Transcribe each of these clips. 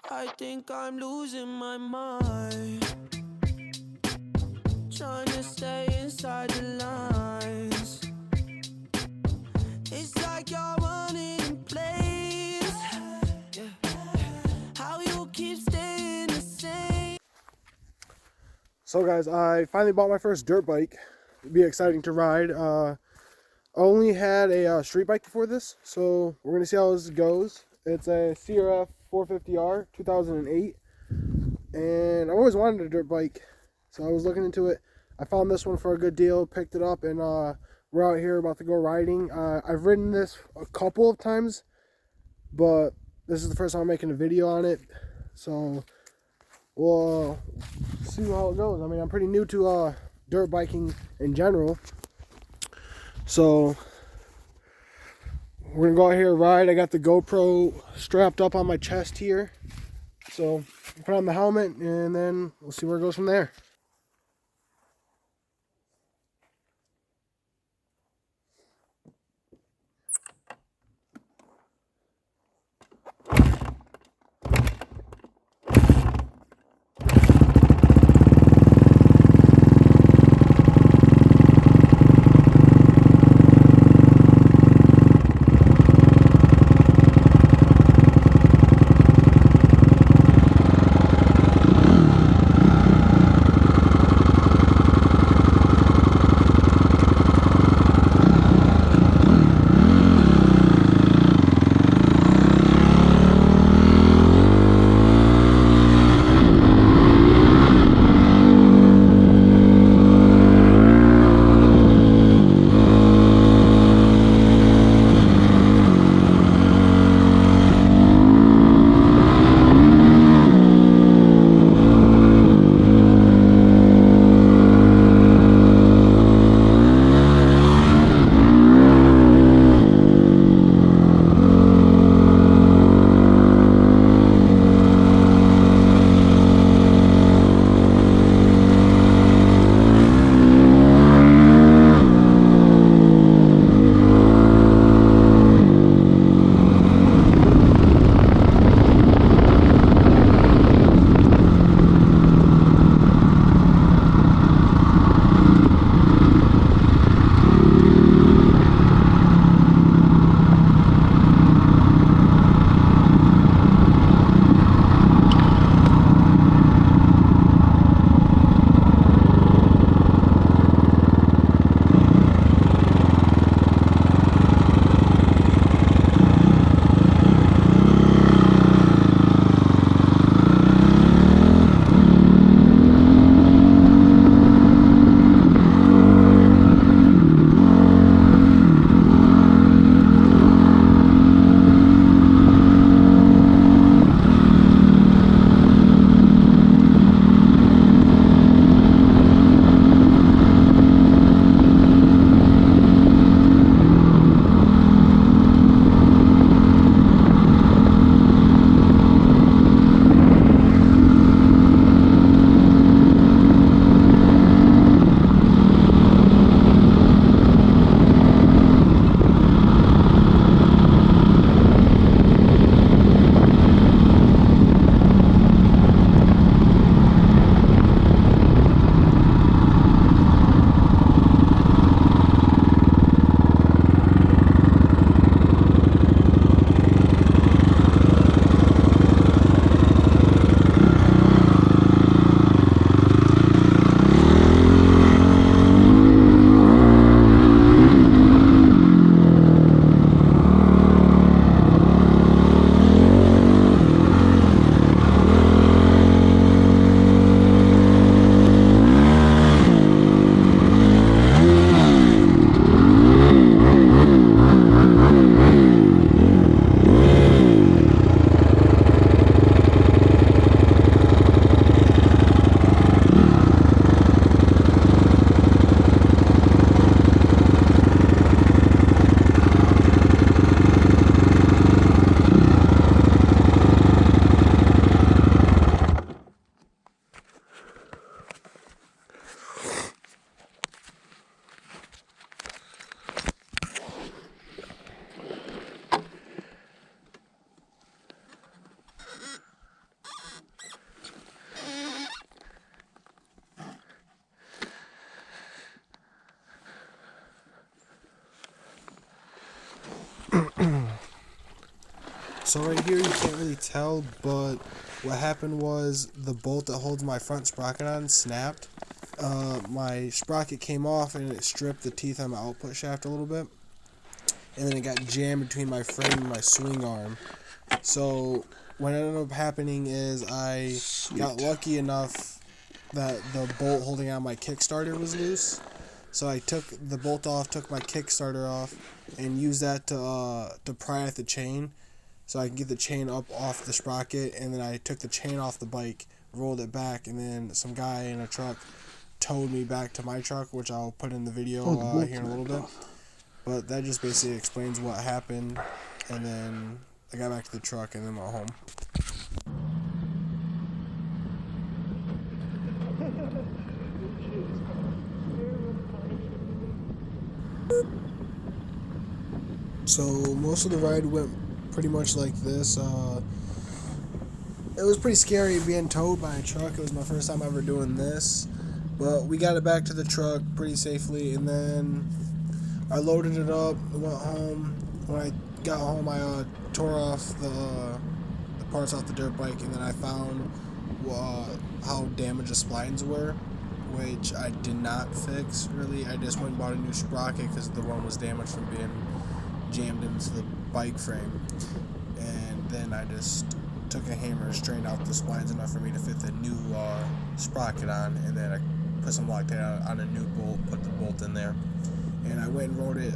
I think I'm losing my mind, trying to stay inside the lines. It's like you're running in place. How you keep staying the same. So guys, I finally bought my first dirt bike. It'd be exciting to ride. I only had a street bike before this, so we're gonna see how this goes. It's a CRF 450R 2008, and I always wanted a dirt bike, so I was looking into it. I found this one for a good deal, picked it up, and we're out here about to go riding. I've ridden this a couple of times, but this is the first time I'm making a video on it, so we'll see how it goes. I mean, I'm pretty new to dirt biking in general, so we're gonna go out here and ride. I got the GoPro strapped up on my chest here, so put on the helmet and then we'll see where it goes from there. So right here you can't really tell, but what happened was the bolt that holds my front sprocket on snapped. My sprocket came off and it stripped the teeth on my output shaft a little bit. And then it got jammed between my frame and my swing arm. So what ended up happening is I got lucky enough that the bolt holding on my Kickstarter was loose. So I took the bolt off, took my Kickstarter off, and used that to pry at the chain, so I can get the chain up off the sprocket. And then I took the chain off the bike, rolled it back, and then some guy in a truck towed me back to my truck, which I'll put in the video here in a little bit. But that just basically explains what happened. And then I got back to the truck and then went home. So most of the ride went pretty much like this. It was pretty scary being towed by a truck. It was my first time ever doing this, but we got it back to the truck pretty safely, and then I loaded it up, went home. When I got home, I tore off the parts off the dirt bike, and then I found how damaged the splines were, which I did not fix really. I just went and bought a new sprocket because the one was damaged from being jammed into the bike frame, and then I just took a hammer and straightened out the splines enough for me to fit the new sprocket on, and then I put some Loctite on a new bolt, put the bolt in there, and I went and rode it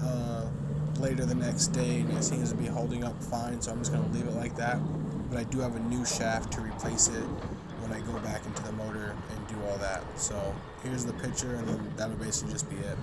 later the next day, and it seems to be holding up fine, so I'm just going to leave it like that. But I do have a new shaft to replace it when I go back into the motor and do all that. So here's the picture, and then that'll basically just be it.